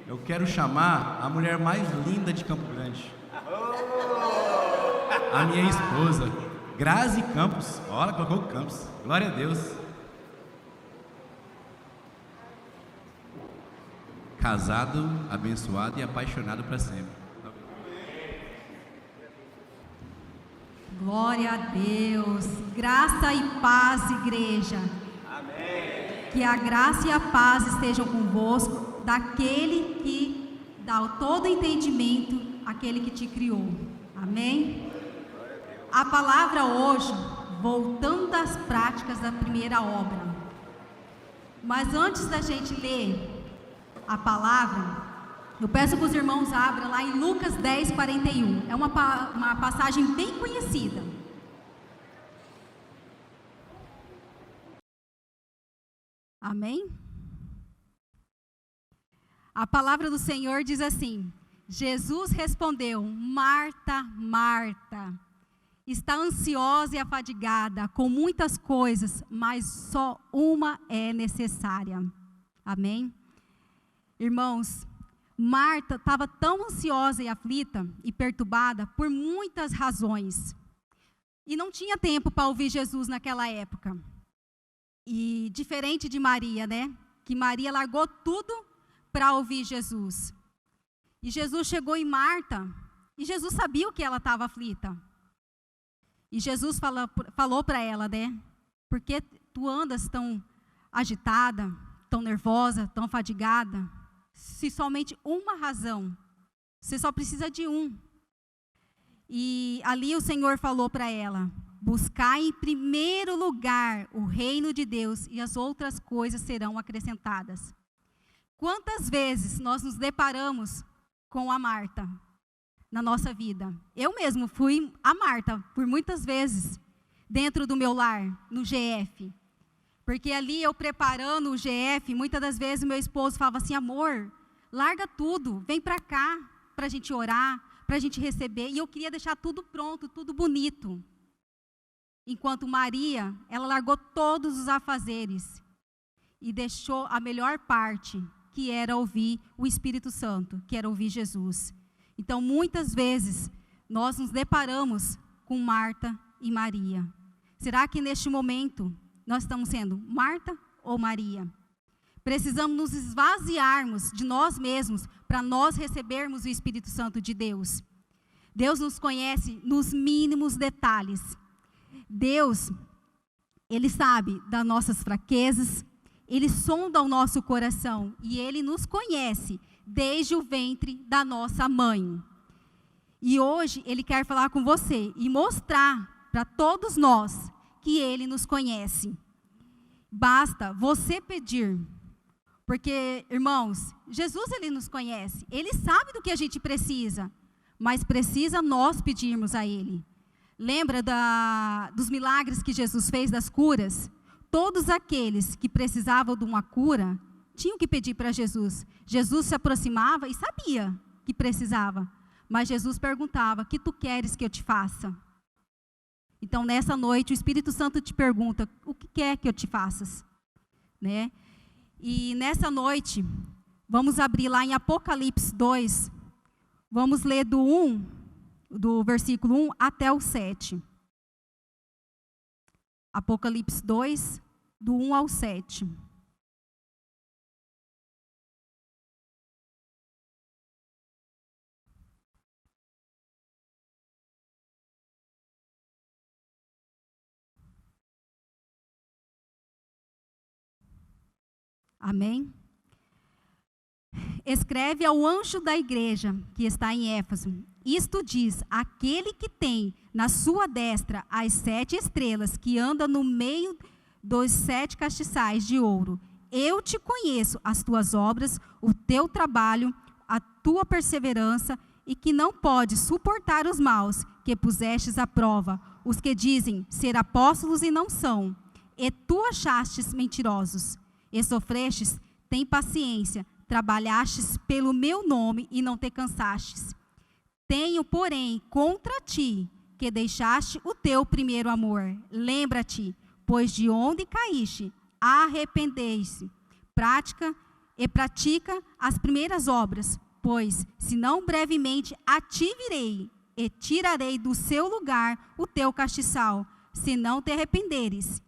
eu quero chamar a mulher mais linda de Campo Grande. A minha esposa, Grazi Campos. Olha, colocou Campos. Glória a Deus. Casado, abençoado e apaixonado para sempre. Glória a Deus. Graça e paz, igreja. Amém. Que a graça e a paz estejam convosco, daquele que dá todo entendimento, aquele que te criou. Amém? A palavra hoje, voltando às práticas da primeira obra. Mas antes da gente ler a palavra, eu peço que os irmãos abram lá em Lucas 10, 41. É uma passagem bem conhecida. Amém? A palavra do Senhor diz assim: Jesus respondeu: Marta, Marta, está ansiosa e afadigada com muitas coisas, mas só uma é necessária. Amém? Irmãos, Marta estava tão ansiosa e aflita e perturbada por muitas razões. E não tinha tempo para ouvir Jesus naquela época. E diferente de Maria, né? Que Maria largou tudo para ouvir Jesus. E Jesus chegou em Marta, e Jesus sabia o que ela estava aflita. E Jesus falou para ela, né? Por que tu andas tão agitada, tão nervosa, tão fadigada? Se somente uma razão, você só precisa de um. E ali o Senhor falou para ela: buscar em primeiro lugar o reino de Deus e as outras coisas serão acrescentadas. Quantas vezes nós nos deparamos com a Marta na nossa vida? Eu mesmo fui a Marta por muitas vezes, dentro do meu lar, no GF. Porque ali eu preparando o GF, muitas das vezes meu esposo falava assim: amor, larga tudo, vem para cá, para a gente orar, para a gente receber. E eu queria deixar tudo pronto, tudo bonito. Enquanto Maria, ela largou todos os afazeres e deixou a melhor parte, que era ouvir o Espírito Santo, que era ouvir Jesus. Então, muitas vezes, nós nos deparamos com Marta e Maria. Será que neste momento nós estamos sendo Marta ou Maria? Precisamos nos esvaziarmos de nós mesmos para nós recebermos o Espírito Santo de Deus. Deus nos conhece nos mínimos detalhes. Deus, Ele sabe das nossas fraquezas, Ele sonda o nosso coração e Ele nos conhece desde o ventre da nossa mãe. E hoje Ele quer falar com você e mostrar para todos nós que Ele nos conhece. Basta você pedir. Porque, irmãos, Jesus, Ele nos conhece. Ele sabe do que a gente precisa. Mas precisa nós pedirmos a Ele. Lembra dos milagres que Jesus fez, das curas? Todos aqueles que precisavam de uma cura, tinham que pedir para Jesus. Jesus se aproximava e sabia que precisava. Mas Jesus perguntava: o que tu queres que eu te faça? Então, nessa noite, o Espírito Santo te pergunta: o que quer que eu te faça? Né? E nessa noite, vamos abrir lá em Apocalipse 2, vamos ler do versículo 1 até o 7. Apocalipse 2, do 1 ao 7. Amém? Escreve ao anjo da igreja que está em Éfeso: isto diz aquele que tem na sua destra as 7 estrelas, que anda no meio dos 7 castiçais de ouro. Eu te conheço, as tuas obras, o teu trabalho, a tua perseverança, e que não podes suportar os maus que pusestes à prova, os que dizem ser apóstolos e não são, e tu achastes mentirosos. E sofrestes, tem paciência, trabalhastes pelo meu nome e não te cansastes. Tenho, porém, contra ti, que deixaste o teu primeiro amor. Lembra-te, pois de onde caíste, arrependeste. Prática e pratica as primeiras obras, pois, senão brevemente a ti virei e tirarei do seu lugar o teu castiçal, se não te arrependeres.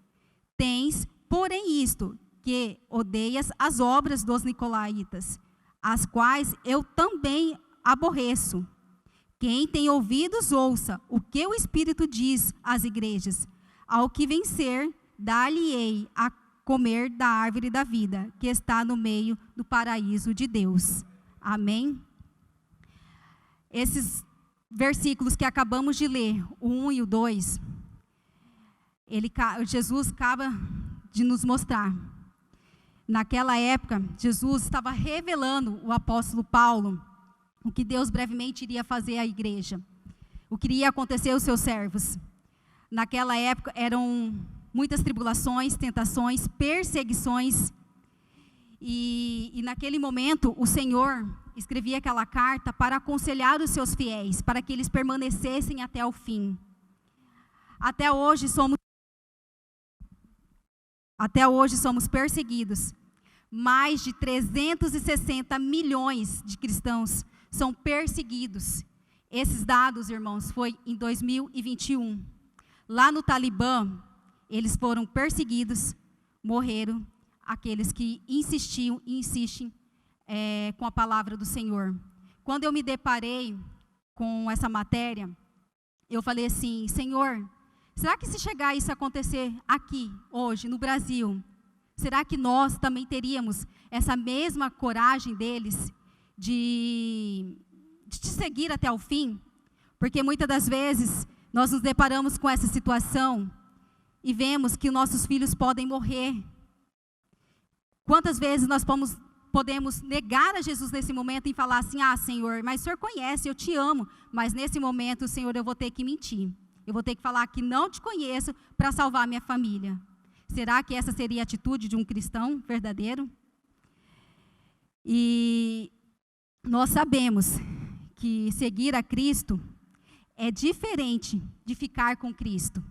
Tens, porém, isto, que odeias as obras dos nicolaítas, as quais eu também aborreço. Quem tem ouvidos, ouça o que o Espírito diz às igrejas. Ao que vencer, dar-lhe-ei a comer da árvore da vida, que está no meio do paraíso de Deus. Amém? Esses versículos que acabamos de ler, o 1 e o 2, Jesus acaba de nos mostrar. Naquela época, Jesus estava revelando o apóstolo Paulo o que Deus brevemente iria fazer à igreja, o que iria acontecer aos seus servos. Naquela época eram muitas tribulações, tentações, perseguições, e naquele momento o Senhor escrevia aquela carta para aconselhar os seus fiéis, para que eles permanecessem até o fim. Até hoje somos perseguidos. Mais de 360 milhões de cristãos são perseguidos. Esses dados, irmãos, foi em 2021. Lá no Talibã, eles foram perseguidos, morreram aqueles que insistiam e insistem com a palavra do Senhor. Quando eu me deparei com essa matéria, eu falei assim: Senhor, será que se chegar isso a acontecer aqui, hoje, no Brasil, será que nós também teríamos essa mesma coragem deles de te seguir até o fim? Porque muitas das vezes nós nos deparamos com essa situação e vemos que nossos filhos podem morrer. Quantas vezes nós podemos negar a Jesus nesse momento e falar assim: ah, Senhor, mas o Senhor conhece, eu te amo, mas nesse momento, Senhor, eu vou ter que mentir. Eu vou ter que falar que não te conheço para salvar a minha família. Será que essa seria a atitude de um cristão verdadeiro? E nós sabemos que seguir a Cristo é diferente de ficar com Cristo.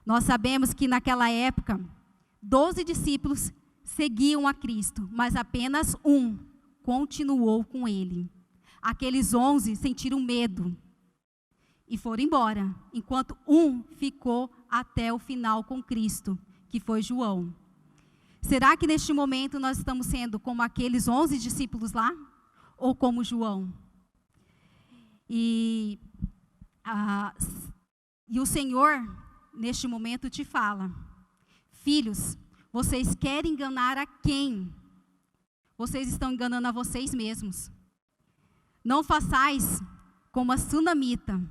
Nós sabemos que naquela época, 12 discípulos seguiam a Cristo, mas apenas um continuou com ele. Aqueles 11 sentiram medo e foram embora, enquanto um ficou até o final com Cristo, que foi João. Será que neste momento nós estamos sendo como aqueles 11 discípulos lá? Ou como João? E o Senhor, neste momento, te fala: filhos, vocês querem enganar a quem? Vocês estão enganando a vocês mesmos. Não façais como a sunamita,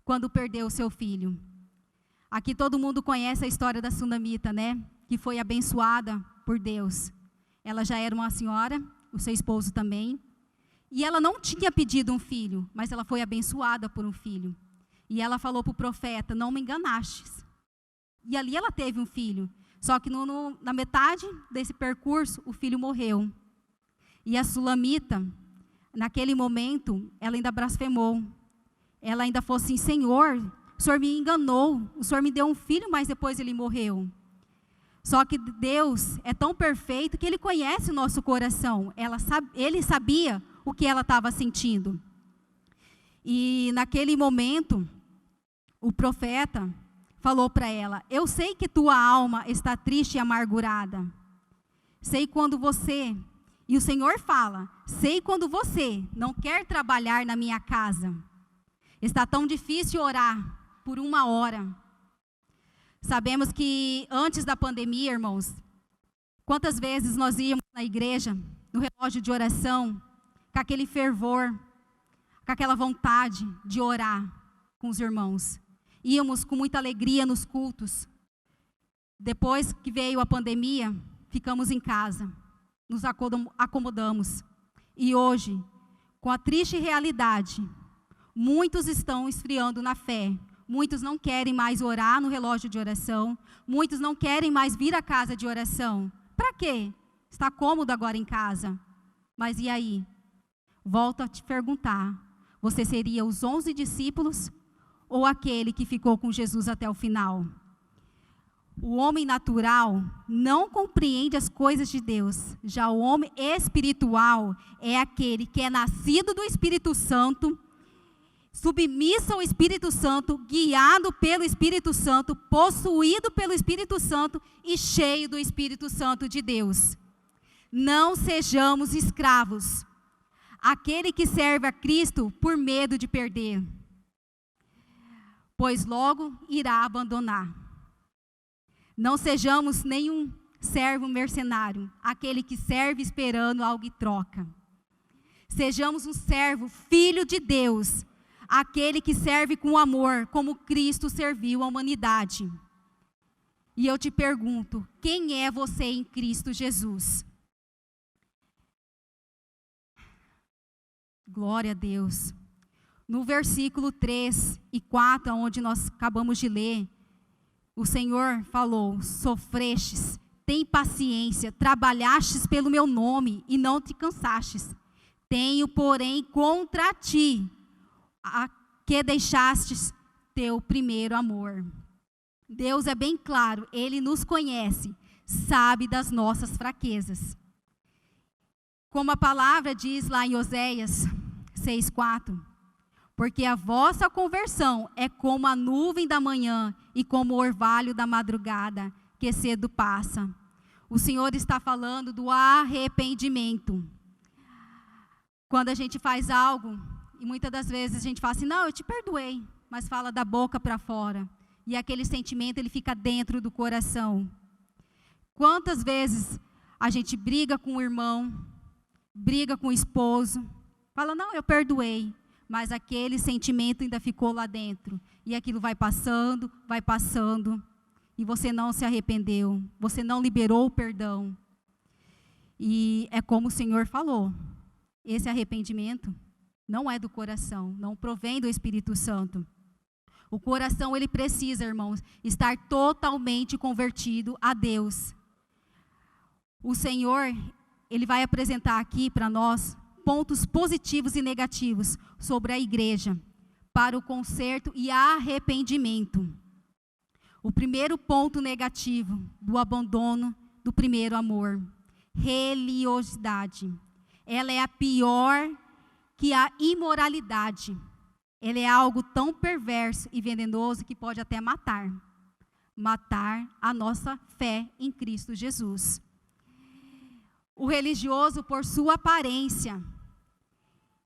quando perdeu o seu filho. Aqui todo mundo conhece a história da sunamita, né? Que foi abençoada por Deus. Ela já era uma senhora, o seu esposo também. E ela não tinha pedido um filho, mas ela foi abençoada por um filho. E ela falou para o profeta: não me enganastes. E ali ela teve um filho. Só que na metade desse percurso, o filho morreu. E a sulamita, naquele momento, ela ainda blasfemou. Ela ainda falou assim: Senhor, o Senhor me enganou, o Senhor me deu um filho, mas depois ele morreu. Só que Deus é tão perfeito que Ele conhece o nosso coração. Ele sabia o que ela estava sentindo. E naquele momento, o profeta falou para ela: eu sei que tua alma está triste e amargurada. Sei quando você, e o Senhor fala, sei quando você não quer trabalhar na minha casa. Está tão difícil orar por 1 hora. Sabemos que antes da pandemia, irmãos, quantas vezes nós íamos na igreja, no relógio de oração, com aquele fervor, com aquela vontade de orar com os irmãos. Íamos com muita alegria nos cultos. Depois que veio a pandemia, ficamos em casa, nos acomodamos. E hoje, com a triste realidade, muitos estão esfriando na fé. Muitos não querem mais orar no relógio de oração. Muitos não querem mais vir à casa de oração. Para quê? Está cômodo agora em casa. Mas e aí? Volto a te perguntar. Você seria os 11 discípulos ou aquele que ficou com Jesus até o final? O homem natural não compreende as coisas de Deus. Já o homem espiritual é aquele que é nascido do Espírito Santo, submisso ao Espírito Santo, guiado pelo Espírito Santo, possuído pelo Espírito Santo e cheio do Espírito Santo de Deus. Não sejamos escravos. Aquele que serve a Cristo por medo de perder, pois logo irá abandonar. Não sejamos nenhum servo mercenário, aquele que serve esperando algo em troca. Sejamos um servo, filho de Deus, aquele que serve com amor, como Cristo serviu a humanidade. E eu te pergunto, quem é você em Cristo Jesus? Glória a Deus. No versículo 3 e 4, onde nós acabamos de ler, o Senhor falou: sofrestes, tem paciência, trabalhastes pelo meu nome e não te cansastes. Tenho, porém, contra ti, que deixastes teu primeiro amor. Deus é bem claro, Ele nos conhece, sabe das nossas fraquezas. Como a palavra diz lá em Oséias 6:4, porque a vossa conversão é como a nuvem da manhã e como o orvalho da madrugada, que cedo passa. O Senhor está falando do arrependimento. Quando a gente faz algo, e muitas das vezes a gente fala assim, não, eu te perdoei, mas fala da boca para fora. E aquele sentimento, ele fica dentro do coração. Quantas vezes a gente briga com o irmão, briga com o esposo, fala, não, eu perdoei, mas aquele sentimento ainda ficou lá dentro. E aquilo vai passando, e você não se arrependeu, você não liberou o perdão. E é como o Senhor falou, esse arrependimento não é do coração, não provém do Espírito Santo. O coração, ele precisa, irmãos, estar totalmente convertido a Deus. O Senhor, Ele vai apresentar aqui para nós pontos positivos e negativos sobre a igreja, para o conserto e arrependimento. O primeiro ponto negativo do abandono do primeiro amor, religiosidade. Ela é a pior que a imoralidade. Ela é algo tão perverso e venenoso que pode até matar a nossa fé em Cristo Jesus. O religioso, por sua aparência,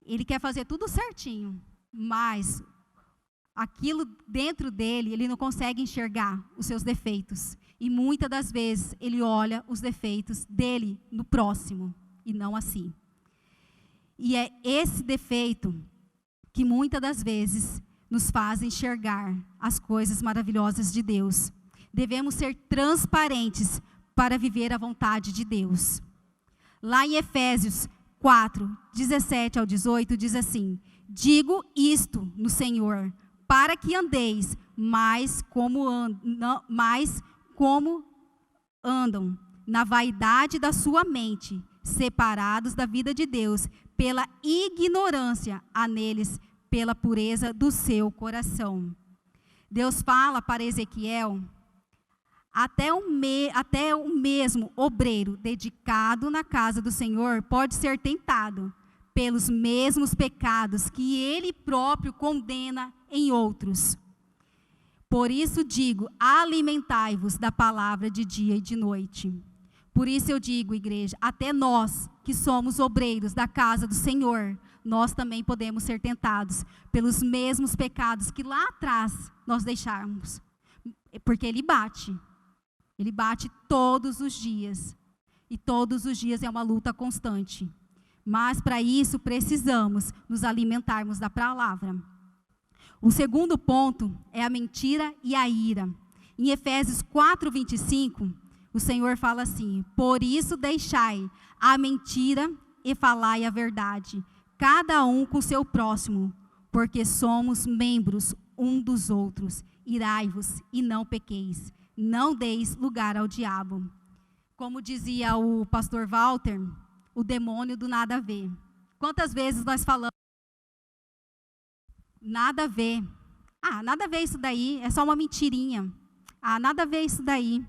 ele quer fazer tudo certinho, mas aquilo dentro dele, ele não consegue enxergar os seus defeitos. E muitas das vezes, ele olha os defeitos dele no próximo, e não assim. E é esse defeito que muitas das vezes nos faz enxergar as coisas maravilhosas de Deus. Devemos ser transparentes para viver a vontade de Deus. Lá em Efésios 4, 17 ao 18, diz assim: digo isto no Senhor, para que andeis mais como andam, na vaidade da sua mente, separados da vida de Deus, pela ignorância a neles, pela pureza do seu coração. Deus fala para Ezequiel, até o mesmo obreiro dedicado na casa do Senhor pode ser tentado pelos mesmos pecados que ele próprio condena em outros. Por isso digo, alimentai-vos da palavra de dia e de noite. Por isso eu digo, igreja, até nós que somos obreiros da casa do Senhor, nós também podemos ser tentados pelos mesmos pecados que lá atrás nós deixarmos. Porque Ele bate todos os dias. E todos os dias é uma luta constante. Mas para isso precisamos nos alimentarmos da palavra. O segundo ponto é a mentira e a ira. Em Efésios 4, 25, o Senhor fala assim: por isso deixai a mentira e falai a verdade, cada um com seu próximo, porque somos membros um dos outros. Irai-vos e não pequeis, não deis lugar ao diabo. Como dizia o pastor Walter, o demônio do nada a ver. Quantas vezes nós falamos, nada a ver. Nada a ver isso daí, é só uma mentirinha. Ah, nada a ver isso daí.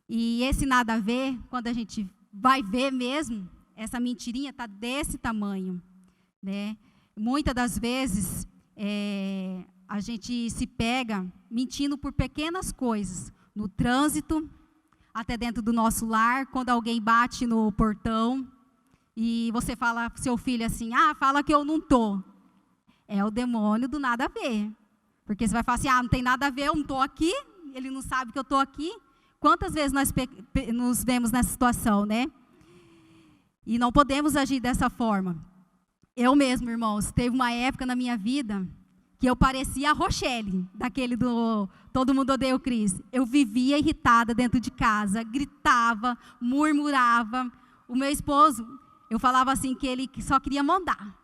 E esse nada a ver, quando a gente vai ver mesmo, essa mentirinha está desse tamanho, né? Muitas das vezes, a gente se pega mentindo por pequenas coisas, no trânsito, até dentro do nosso lar, quando alguém bate no portão, e você fala para seu filho assim, fala que eu não estou. É o demônio do nada a ver. Porque você vai falar assim, não tem nada a ver, eu não estou aqui, ele não sabe que eu estou aqui. Quantas vezes nós nos vemos nessa situação, né? E não podemos agir dessa forma. Eu mesmo, irmãos, teve uma época na minha vida que eu parecia a Rochelle, daquele do Todo Mundo Odeia o Chris. Eu vivia irritada dentro de casa, gritava, murmurava. O meu esposo, eu falava assim que ele só queria mandar.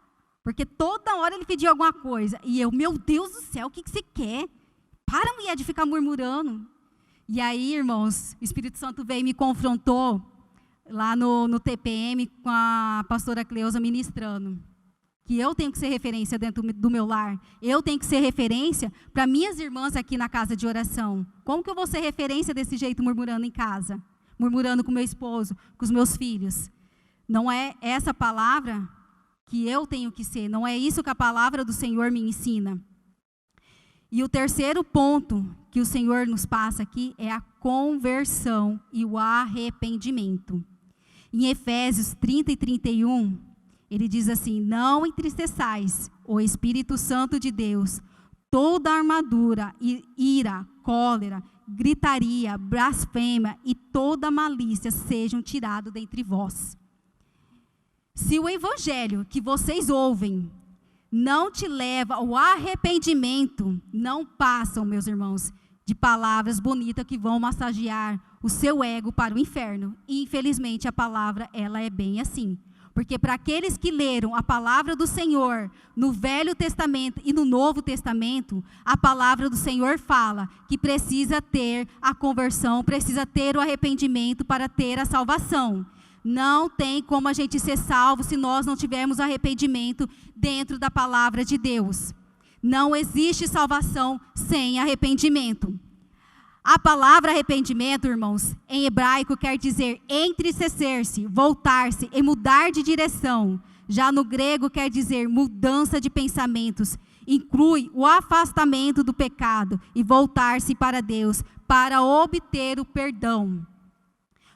Porque toda hora ele pedia alguma coisa. E eu, meu Deus do céu, o que você quer? Para, mulher, de ficar murmurando. E aí, irmãos, o Espírito Santo veio e me confrontou lá no TPM com a pastora Cleusa ministrando. Que eu tenho que ser referência dentro do meu lar. Eu tenho que ser referência para minhas irmãs aqui na casa de oração. Como que eu vou ser referência desse jeito murmurando em casa? Murmurando com meu esposo, com os meus filhos. Não é essa palavra que eu tenho que ser. Não é isso que a palavra do Senhor me ensina. E o terceiro ponto que o Senhor nos passa aqui é a conversão e o arrependimento. Em Efésios 30 e 31, ele diz assim, não entristeçais o Espírito Santo de Deus, toda a armadura, ira, cólera, gritaria, blasfêmia e toda malícia sejam tirados dentre vós. Se o evangelho que vocês ouvem não te leva ao arrependimento, não passam, meus irmãos, de palavras bonitas que vão massagear o seu ego para o inferno. E, infelizmente, a palavra, ela é bem assim. Porque para aqueles que leram a palavra do Senhor no Velho Testamento e no Novo Testamento, a palavra do Senhor fala que precisa ter a conversão, precisa ter o arrependimento para ter a salvação. Não tem como a gente ser salvo se nós não tivermos arrependimento dentro da palavra de Deus. Não existe salvação sem arrependimento. A palavra arrependimento, irmãos, em hebraico quer dizer entristecer-se, voltar-se e mudar de direção. Já no grego quer dizer mudança de pensamentos. Inclui o afastamento do pecado e voltar-se para Deus para obter o perdão.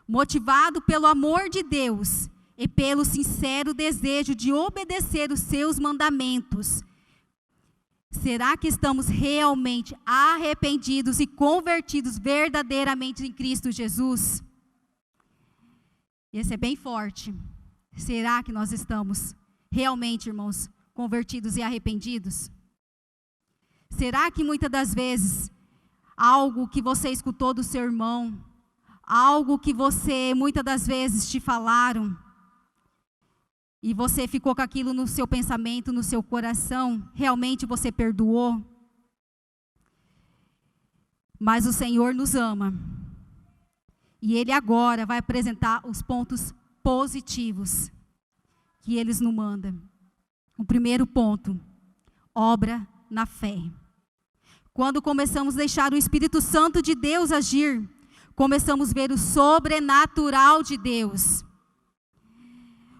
Motivado pelo amor de Deus e pelo sincero desejo de obedecer os seus mandamentos. Será que estamos realmente arrependidos e convertidos verdadeiramente em Cristo Jesus? Esse é bem forte. Será que nós estamos realmente, irmãos, convertidos e arrependidos? Será que muitas das vezes, algo que você escutou do seu irmão, algo que você, muitas das vezes, te falaram, e você ficou com aquilo no seu pensamento, no seu coração, realmente você perdoou? Mas o Senhor nos ama. E Ele agora vai apresentar os pontos positivos que Ele nos manda. O primeiro ponto, obra na fé. Quando começamos a deixar o Espírito Santo de Deus agir, começamos a ver o sobrenatural de Deus.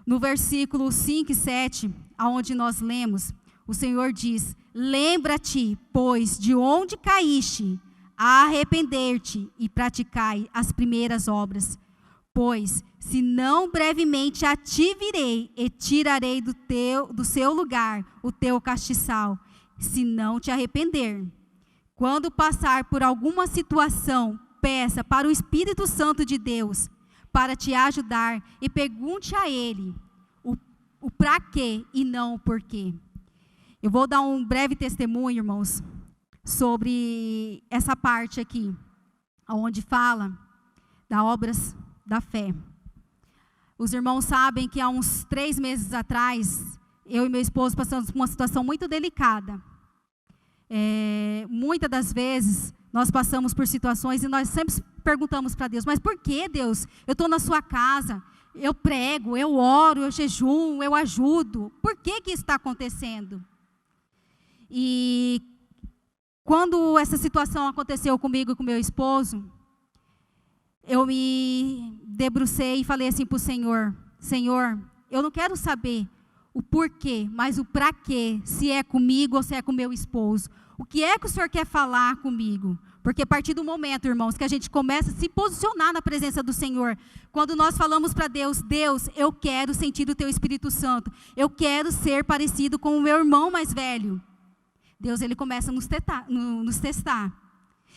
No versículo 5 e 7, aonde nós lemos, o Senhor diz, lembra-te, pois, de onde caíste, a arrepender-te e praticai as primeiras obras. Pois, se não brevemente a ti virei e tirarei do seu lugar o teu castiçal, se não te arrepender. Quando passar por alguma situação, peça para o Espírito Santo de Deus, para te ajudar, e pergunte a Ele o para quê e não o porquê. Eu vou dar um breve testemunho, irmãos, sobre essa parte aqui, onde fala das obras da fé. Os irmãos sabem que há uns 3 meses atrás, eu e meu esposo passamos por uma situação muito delicada. Muitas das vezes, nós passamos por situações e nós sempre perguntamos para Deus, mas por que, Deus? Eu estou na sua casa, eu prego, eu oro, eu jejum, eu ajudo. Por que isso está acontecendo? E Quando essa situação aconteceu comigo e com meu esposo, eu me debrucei e falei assim para o Senhor: Senhor, eu não quero saber o porquê, mas o para quê, se é comigo ou se é com meu esposo. O que é que o Senhor quer falar comigo? Porque a partir do momento, irmãos, que a gente começa a se posicionar na presença do Senhor, quando nós falamos para Deus: Deus, eu quero sentir o Teu Espírito Santo, eu quero ser parecido com o meu irmão mais velho. Deus, Ele começa a nos testar.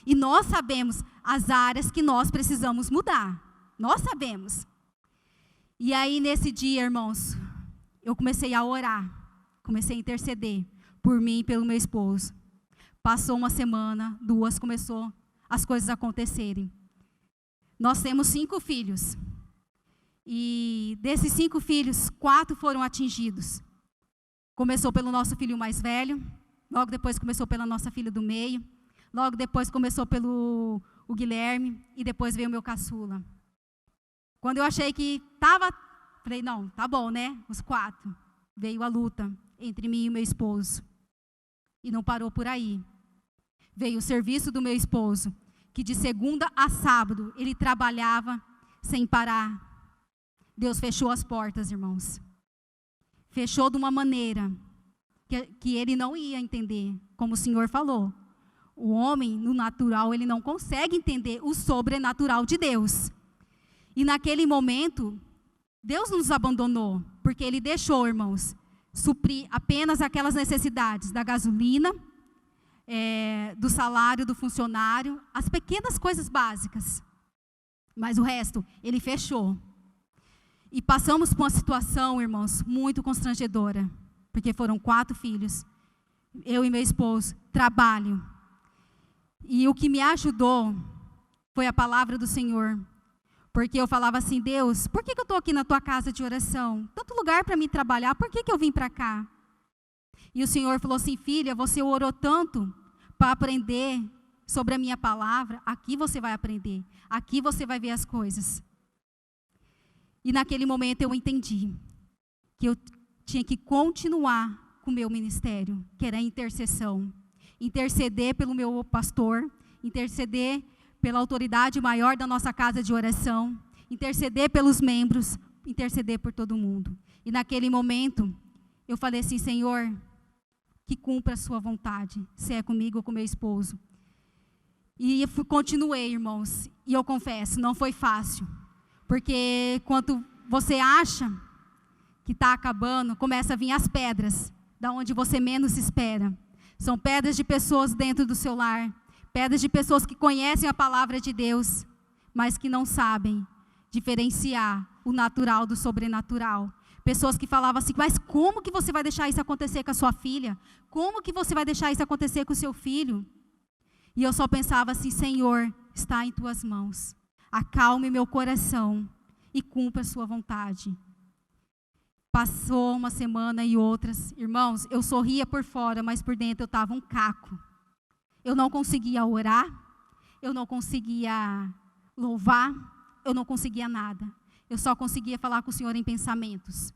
E nós sabemos as áreas que nós precisamos mudar. Nós sabemos. E aí, nesse dia, irmãos, eu comecei a orar, comecei a interceder por mim e pelo meu esposo. Passou uma semana, 2, começou as coisas a acontecerem. Nós temos 5 filhos. E desses 5 filhos, 4 foram atingidos. Começou pelo nosso filho mais velho, logo depois começou pela nossa filha do meio, logo depois começou pelo o Guilherme, e depois veio o meu caçula. Quando eu achei que estava, falei, não, tá bom, né? Os 4. Veio a luta entre mim e o meu esposo. E não parou por aí. Veio o serviço do meu esposo, que de segunda a sábado ele trabalhava sem parar. Deus fechou as portas, irmãos. Fechou de uma maneira que ele não ia entender, como o Senhor falou. O homem, no natural, ele não consegue entender o sobrenatural de Deus. E naquele momento, Deus nos abandonou, porque Ele deixou, irmãos, suprir apenas aquelas necessidades da gasolina, do salário do funcionário, as pequenas coisas básicas. Mas o resto, Ele fechou. E passamos por uma situação, irmãos, muito constrangedora, porque foram 4 filhos, eu e meu esposo, trabalho. E o que me ajudou foi a palavra do Senhor. Porque eu falava assim: Deus, por que eu estou aqui na tua casa de oração? Tanto lugar para mim trabalhar, por que eu vim para cá? E o Senhor falou assim: filha, você orou tanto para aprender sobre a minha palavra, aqui você vai aprender, aqui você vai ver as coisas. E naquele momento eu entendi que eu tinha que continuar com o meu ministério, que era a intercessão. Interceder pelo meu pastor, interceder pela autoridade maior da nossa casa de oração, interceder pelos membros, interceder por todo mundo. E naquele momento, eu falei assim: Senhor, que cumpra a sua vontade, se é comigo ou com meu esposo. E eu continuei, irmãos, e eu confesso, não foi fácil, porque quando você acha que está acabando, começa a vir as pedras, da onde você menos espera. São pedras de pessoas dentro do seu lar, pedras de pessoas que conhecem a palavra de Deus, mas que não sabem diferenciar o natural do sobrenatural. Pessoas que falavam assim: mas como que você vai deixar isso acontecer com a sua filha? Como que você vai deixar isso acontecer com o seu filho? E eu só pensava assim: Senhor, está em tuas mãos. Acalme meu coração e cumpra a sua vontade. Passou uma semana e outras. Irmãos, eu sorria por fora, mas por dentro eu estava um caco. Eu não conseguia orar, eu não conseguia louvar, eu não conseguia nada. Eu só conseguia falar com o Senhor em pensamentos.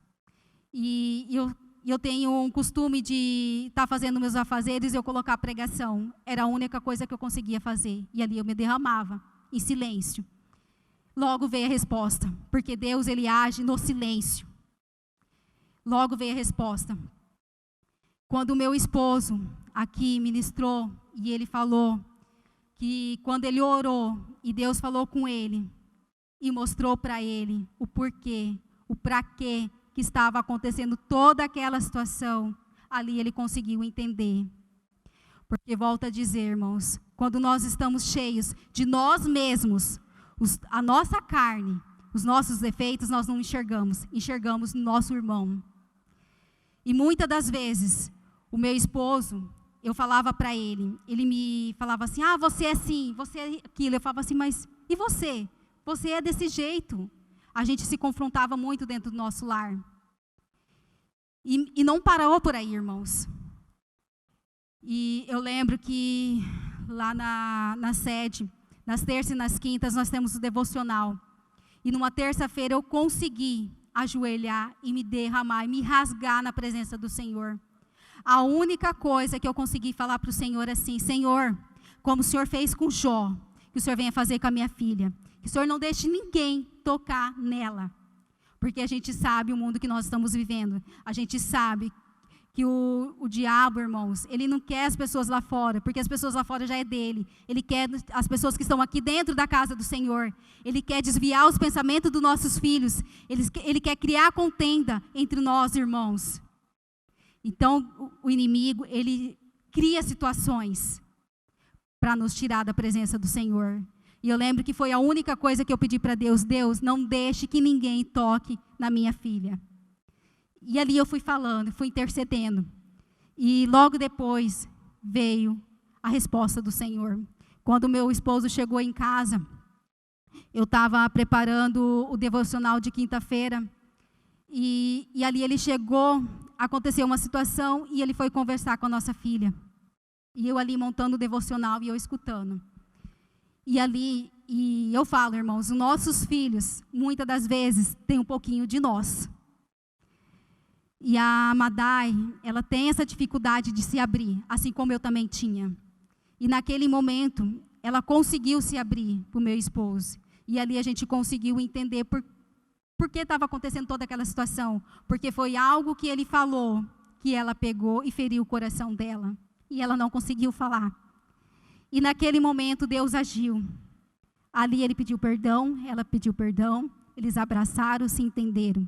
E eu tenho um costume de estar fazendo meus afazeres e eu colocar a pregação. Era a única coisa que eu conseguia fazer. E ali eu me derramava, em silêncio. Logo veio a resposta, porque Deus, Ele age no silêncio. Logo veio a resposta. Quando o meu esposo aqui ministrou, e ele falou que quando ele orou, e Deus falou com ele, e mostrou para ele o porquê, o para quê que estava acontecendo toda aquela situação, ali ele conseguiu entender. Porque volto a dizer, irmãos, quando nós estamos cheios de nós mesmos, a nossa carne, os nossos defeitos, nós não enxergamos no nosso irmão. E muitas das vezes, o meu esposo, eu falava para ele me falava assim: ah, você é assim, você é aquilo. Eu falava assim: mas e você? Você é desse jeito. A gente se confrontava muito dentro do nosso lar. E não parou por aí, irmãos. E eu lembro que lá na sede, nas terças e nas quintas, nós temos o devocional. E numa terça-feira eu consegui ajoelhar e me derramar, e me rasgar na presença do Senhor. A única coisa que eu consegui falar para o Senhor assim: Senhor, como o Senhor fez com Jó, que o Senhor venha fazer com a minha filha. Que o Senhor não deixe ninguém tocar nela. Porque a gente sabe o mundo que nós estamos vivendo. A gente sabe que o diabo, irmãos, ele não quer as pessoas lá fora, porque as pessoas lá fora já é dele. Ele quer as pessoas que estão aqui dentro da casa do Senhor. Ele quer desviar os pensamentos dos nossos filhos. Ele quer criar contenda entre nós, irmãos. Então, o inimigo, ele cria situações para nos tirar da presença do Senhor. E eu lembro que foi a única coisa que eu pedi para Deus: Deus, não deixe que ninguém toque na minha filha. E ali eu fui falando, fui intercedendo. E logo depois veio a resposta do Senhor. Quando meu esposo chegou em casa, eu estava preparando o devocional de quinta-feira. E ali ele chegou, aconteceu uma situação e ele foi conversar com a nossa filha. E eu ali montando o devocional e eu escutando. E eu falo, irmãos, os nossos filhos, muitas das vezes, têm um pouquinho de nós. E a Madai, ela tem essa dificuldade de se abrir, assim como eu também tinha. E naquele momento, ela conseguiu se abrir para o meu esposo. E ali a gente conseguiu entender por que estava acontecendo toda aquela situação. Porque foi algo que ele falou, que ela pegou e feriu o coração dela. E ela não conseguiu falar. E naquele momento Deus agiu. Ali ele pediu perdão, ela pediu perdão, eles abraçaram, se entenderam.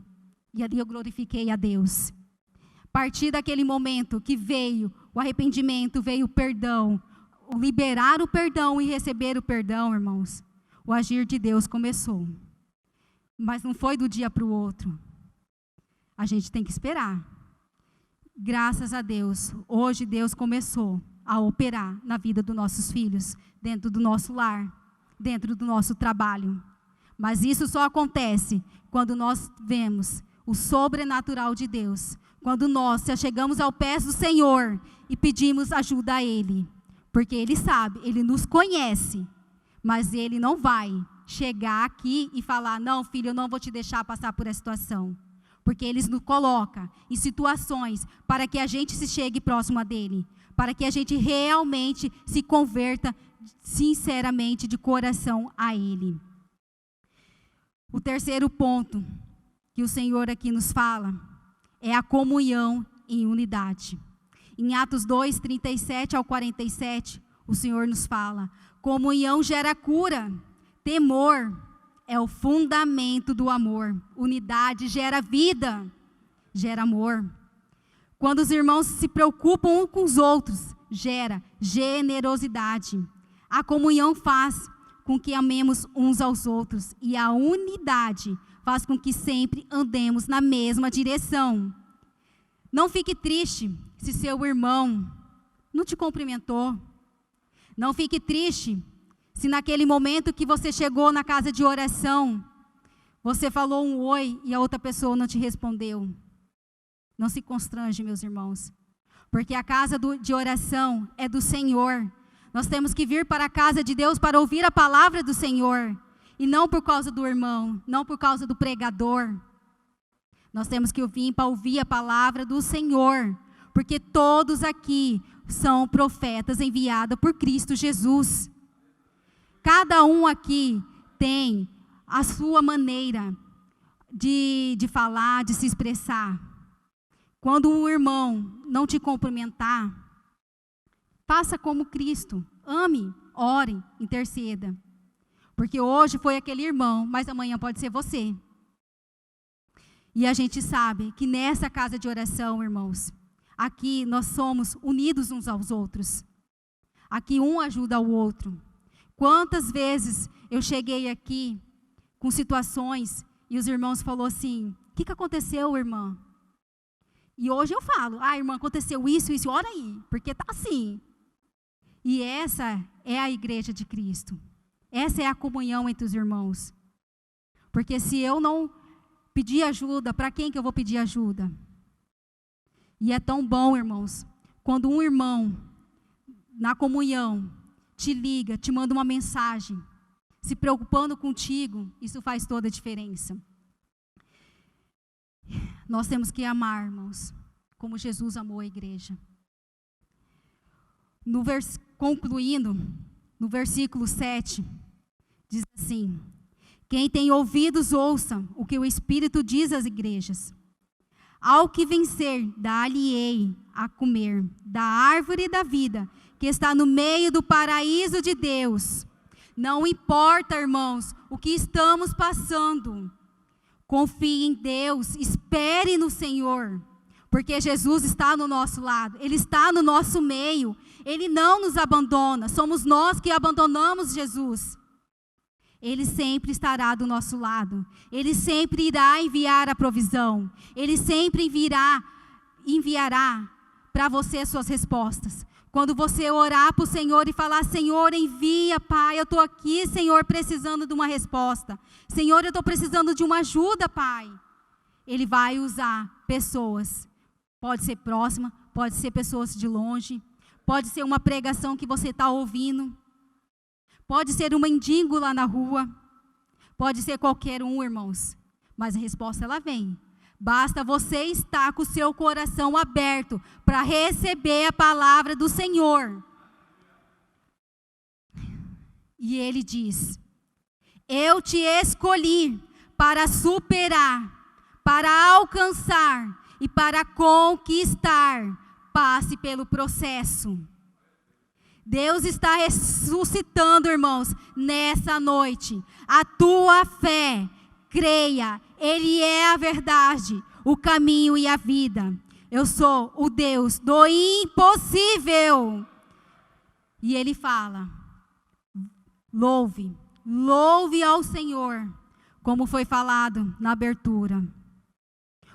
E ali eu glorifiquei a Deus. A partir daquele momento que veio o arrependimento, veio o perdão, o liberar o perdão e receber o perdão, irmãos, o agir de Deus começou. Mas não foi do dia para o outro. A gente tem que esperar. Graças a Deus, hoje Deus começou a operar na vida dos nossos filhos, dentro do nosso lar, dentro do nosso trabalho. Mas isso só acontece quando nós vemos o sobrenatural de Deus, quando nós chegamos ao pé do Senhor e pedimos ajuda a Ele, porque Ele sabe, Ele nos conhece, mas Ele não vai chegar aqui e falar: não, filho, eu não vou te deixar passar por essa situação, porque Ele nos coloca em situações para que a gente se chegue próximo a dEle, para que a gente realmente se converta sinceramente, de coração, a Ele. O terceiro ponto que o Senhor aqui nos fala é a comunhão em unidade. Em Atos 2, 37 ao 47, o Senhor nos fala: comunhão gera cura, temor é o fundamento do amor, unidade gera vida, gera amor. Quando os irmãos se preocupam uns com os outros, gera generosidade. A comunhão faz com que amemos uns aos outros, e a unidade faz com que sempre andemos na mesma direção. Não fique triste se seu irmão não te cumprimentou. Não fique triste se naquele momento que você chegou na casa de oração, você falou um oi e a outra pessoa não te respondeu. Não se constrange, meus irmãos, porque a casa de oração é do Senhor. Nós temos que vir para a casa de Deus para ouvir a palavra do Senhor, e não por causa do irmão, não por causa do pregador. Nós temos que vir para ouvir a palavra do Senhor, porque todos aqui são profetas enviados por Cristo Jesus. Cada um aqui tem a sua maneira de falar, de se expressar. Quando um irmão não te cumprimentar, faça como Cristo, ame, ore, interceda. Porque hoje foi aquele irmão, mas amanhã pode ser você. E a gente sabe que nessa casa de oração, irmãos, aqui nós somos unidos uns aos outros. Aqui um ajuda o outro. Quantas vezes eu cheguei aqui com situações e os irmãos falaram assim: o que aconteceu, irmã? E hoje eu falo: irmã, aconteceu isso, ora aí, porque está assim. E essa é a igreja de Cristo. Essa é a comunhão entre os irmãos. Porque se eu não pedir ajuda, para quem que eu vou pedir ajuda? E é tão bom, irmãos, quando um irmão, na comunhão, te liga, te manda uma mensagem, se preocupando contigo, isso faz toda a diferença. Nós temos que amar, irmãos, como Jesus amou a igreja. Concluindo, no versículo 7, diz assim: quem tem ouvidos, ouça o que o Espírito diz às igrejas. Ao que vencer, dar-lhe-ei a comer da árvore da vida, que está no meio do paraíso de Deus. Não importa, irmãos, o que estamos passando. Confie em Deus, espere no Senhor, porque Jesus está no nosso lado, Ele está no nosso meio, Ele não nos abandona, somos nós que abandonamos Jesus. Ele sempre estará do nosso lado, Ele sempre irá enviar a provisão, Ele sempre enviará para você suas respostas. Quando você orar para o Senhor e falar: Senhor, envia, Pai, eu estou aqui, Senhor, precisando de uma resposta. Senhor, eu estou precisando de uma ajuda, Pai. Ele vai usar pessoas, pode ser próxima, pode ser pessoas de longe, pode ser uma pregação que você está ouvindo, pode ser um mendigo lá na rua, pode ser qualquer um, irmãos, mas a resposta ela vem. Basta você estar com o seu coração aberto para receber a palavra do Senhor. E Ele diz: eu te escolhi para superar, para alcançar e para conquistar. Passe pelo processo. Deus está ressuscitando, irmãos, nessa noite. A tua fé, creia, Ele é a verdade, o caminho e a vida. Eu sou o Deus do impossível. E Ele fala: louve, louve ao Senhor, como foi falado na abertura.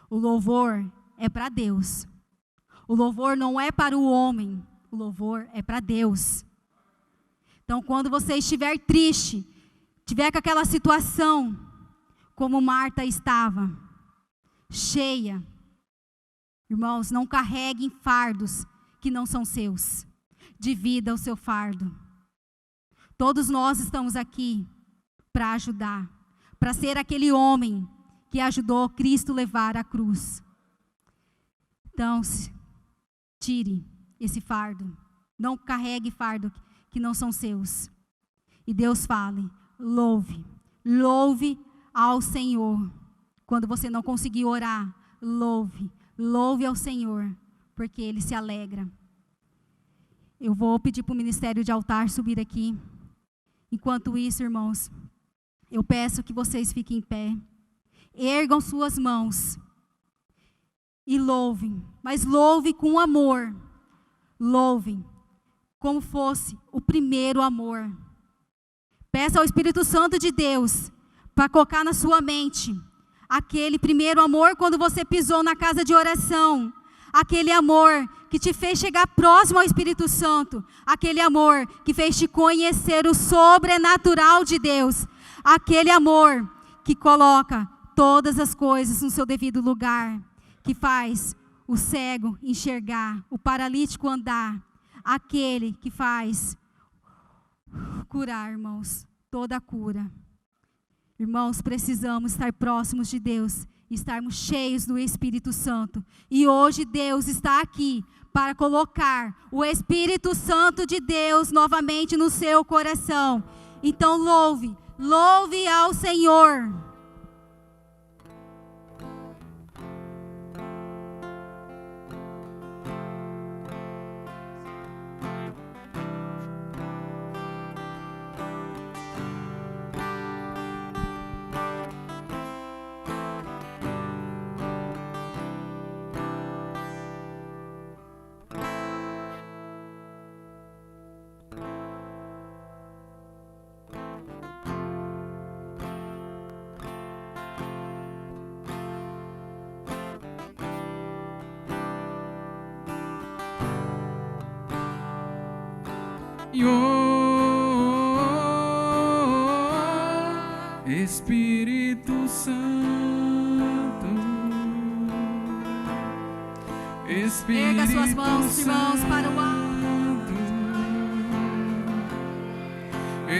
O louvor é para Deus. O louvor não é para o homem, o louvor é para Deus. Então, quando você estiver triste, tiver com aquela situação, como Marta estava, cheia, irmãos, não carreguem fardos que não são seus, divida o seu fardo. Todos nós estamos aqui para ajudar, para ser aquele homem que ajudou Cristo levar a cruz. Então, tire esse fardo, não carregue fardo que não são seus. E Deus fale: louve, louve ao Senhor. Quando você não conseguir orar, louve, louve ao Senhor, porque Ele se alegra. Eu vou pedir para o ministério de altar subir aqui. Enquanto isso, irmãos, eu peço que vocês fiquem em pé, ergam suas mãos e louvem, mas louve com amor, louvem como fosse o primeiro amor. Peça ao Espírito Santo de Deus para colocar na sua mente aquele primeiro amor quando você pisou na casa de oração, aquele amor que te fez chegar próximo ao Espírito Santo, aquele amor que fez te conhecer o sobrenatural de Deus, aquele amor que coloca todas as coisas no seu devido lugar, que faz o cego enxergar, o paralítico andar, aquele que faz curar, irmãos, toda a cura. Irmãos, precisamos estar próximos de Deus, estarmos cheios do Espírito Santo. E hoje Deus está aqui para colocar o Espírito Santo de Deus novamente no seu coração. Então louve, louve ao Senhor. Espírito Santo, Espírito Erga suas mãos, irmãos, para o alto.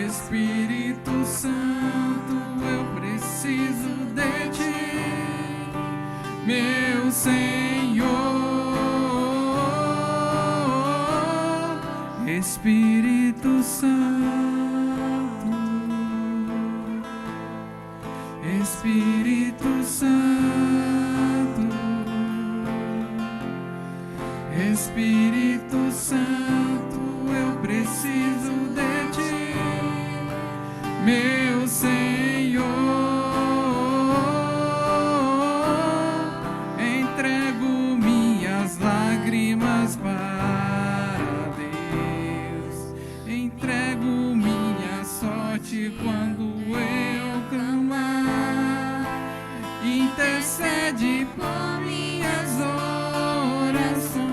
Espírito Santo, eu preciso de ti, meu Senhor. Espírito Santo, Espírito Santo, Espírito Santo, eu preciso de ti, meu Senhor. Entrego minhas lágrimas para Deus, entrego minha sorte quando eu clamar. Intercede por minhas orações,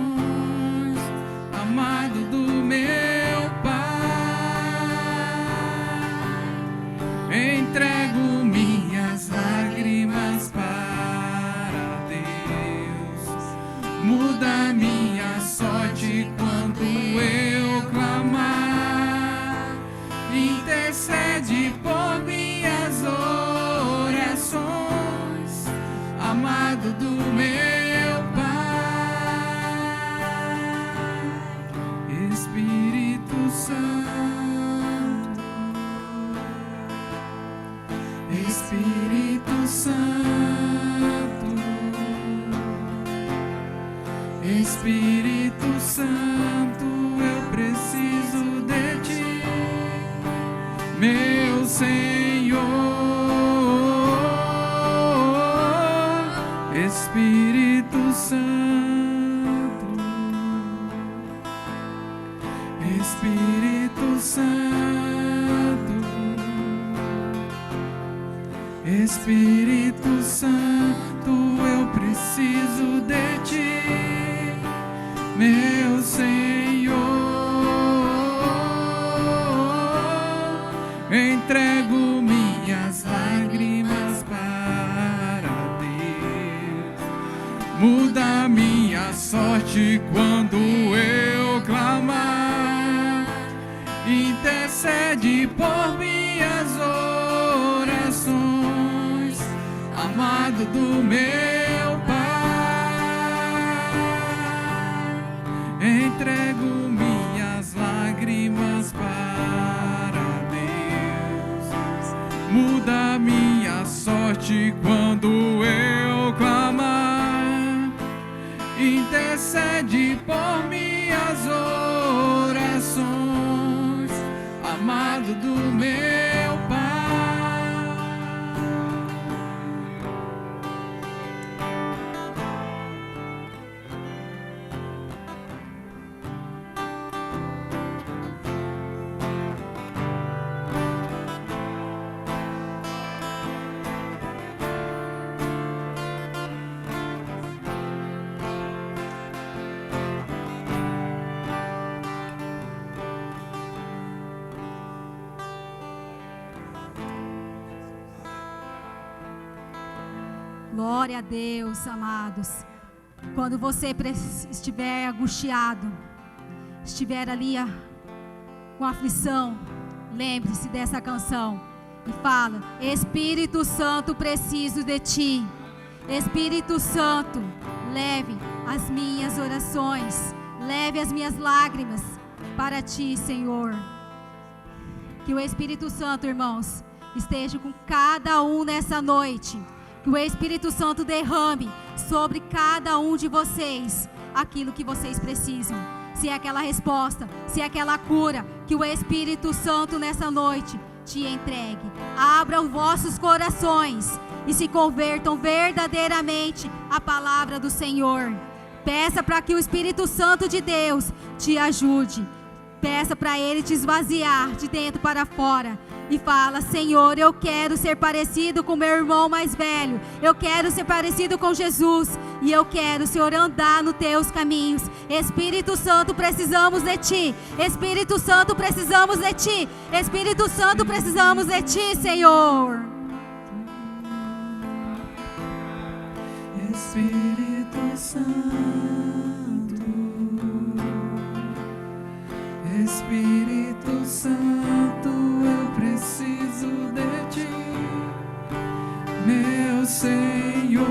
amado do meu Pai. Entrego minhas lágrimas para Deus, muda minha sorte quando eu clamar. Intercede por minhas orações, amado do meu Pai. Espírito Santo, Espírito Santo, Espírito Santo, eu preciso de ti, meu Senhor. Espírito Santo, Espírito Santo, Espírito Santo, eu preciso de ti, meu Senhor. Entrego minhas lágrimas para Deus, muda minha sorte quando eu clamar. Intercede por minhas orações, amado do meu Pai. Entrego minhas lágrimas para Deus, muda minha sorte quando eu clamar. Intercede por minhas orações, amado do meu Pai. Glória a Deus, amados. Quando você estiver angustiado, estiver ali com aflição, lembre-se dessa canção e fala: Espírito Santo, preciso de ti. Espírito Santo, leve as minhas orações, leve as minhas lágrimas para ti, Senhor. Que o Espírito Santo, irmãos, esteja com cada um nessa noite. Que o Espírito Santo derrame sobre cada um de vocês aquilo que vocês precisam. Se é aquela resposta, se é aquela cura, que o Espírito Santo nessa noite te entregue. Abra os vossos corações e se convertam verdadeiramente à palavra do Senhor. Peça para que o Espírito Santo de Deus te ajude. Peça para Ele te esvaziar de dentro para fora. E fala: Senhor, eu quero ser parecido com meu irmão mais velho. Eu quero ser parecido com Jesus. E eu quero, Senhor, andar nos teus caminhos. Espírito Santo, precisamos de ti. Espírito Santo, precisamos de ti. Espírito Santo, precisamos de ti, Senhor. Espírito Santo, Espírito Santo, eu preciso de ti, meu Senhor.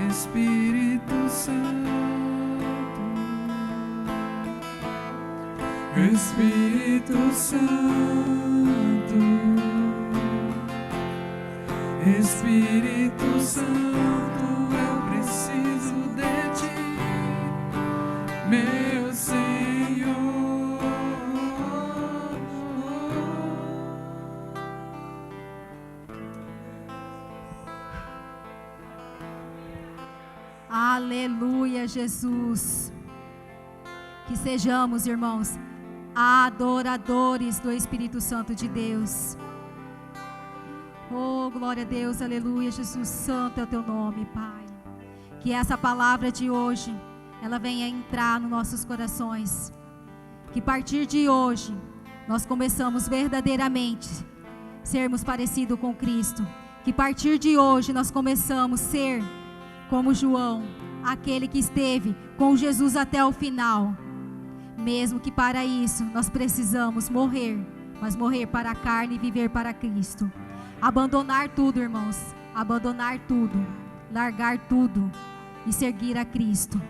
Espírito Santo, Espírito Santo, Espírito Santo, eu preciso de ti, meu Senhor. Aleluia, Jesus. Que sejamos, irmãos, adoradores do Espírito Santo de Deus. Oh, glória a Deus, aleluia, Jesus, santo é o teu nome, Pai. Que essa palavra de hoje, ela venha entrar nos nossos corações. Que a partir de hoje, nós começamos verdadeiramente sermos parecidos com Cristo. Que a partir de hoje, nós começamos a ser como João, aquele que esteve com Jesus até o final. Mesmo que para isso nós precisamos morrer, mas morrer para a carne e viver para Cristo. Abandonar tudo, irmãos, abandonar tudo, largar tudo e seguir a Cristo.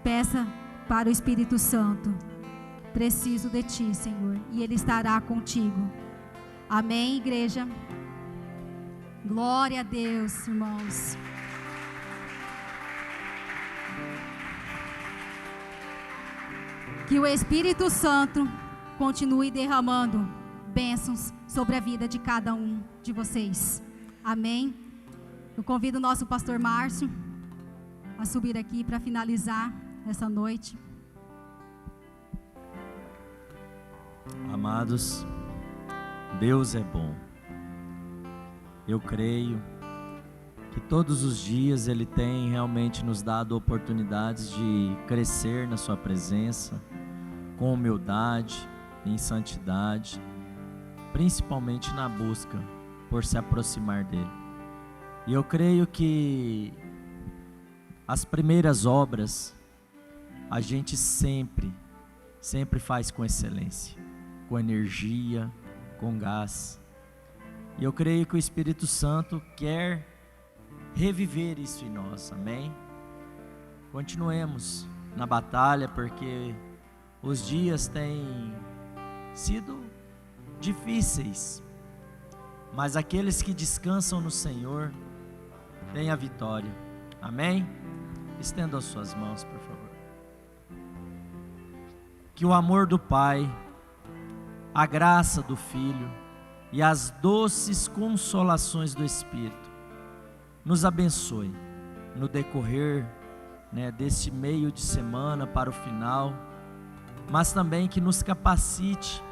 Peça para o Espírito Santo: preciso de ti, Senhor, e Ele estará contigo. Amém, igreja? Glória a Deus, irmãos. Que o Espírito Santo continue derramando bênçãos sobre a vida de cada um de vocês. Amém? Eu convido o nosso pastor Márcio a subir aqui para finalizar essa noite. Amados, Deus é bom. Eu creio que todos os dias Ele tem realmente nos dado oportunidades de crescer na Sua presença, com humildade, em santidade, principalmente na busca por se aproximar dEle. E eu creio que as primeiras obras a gente sempre faz com excelência, com energia, com gás. E eu creio que o Espírito Santo quer reviver isso em nós, amém? Continuemos na batalha, porque os dias têm sido difíceis, mas aqueles que descansam no Senhor têm a vitória, amém? Estenda as suas mãos, por favor. Que o amor do Pai, a graça do Filho e as doces consolações do Espírito nos abençoe no decorrer, desse meio de semana para o final, mas também que nos capacite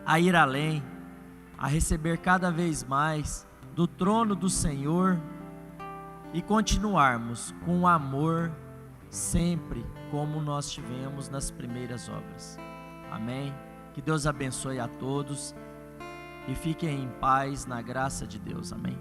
a ir além, a receber cada vez mais do trono do Senhor e continuarmos com o amor sempre como nós tivemos nas primeiras obras. Amém? Que Deus abençoe a todos e fiquem em paz na graça de Deus. Amém?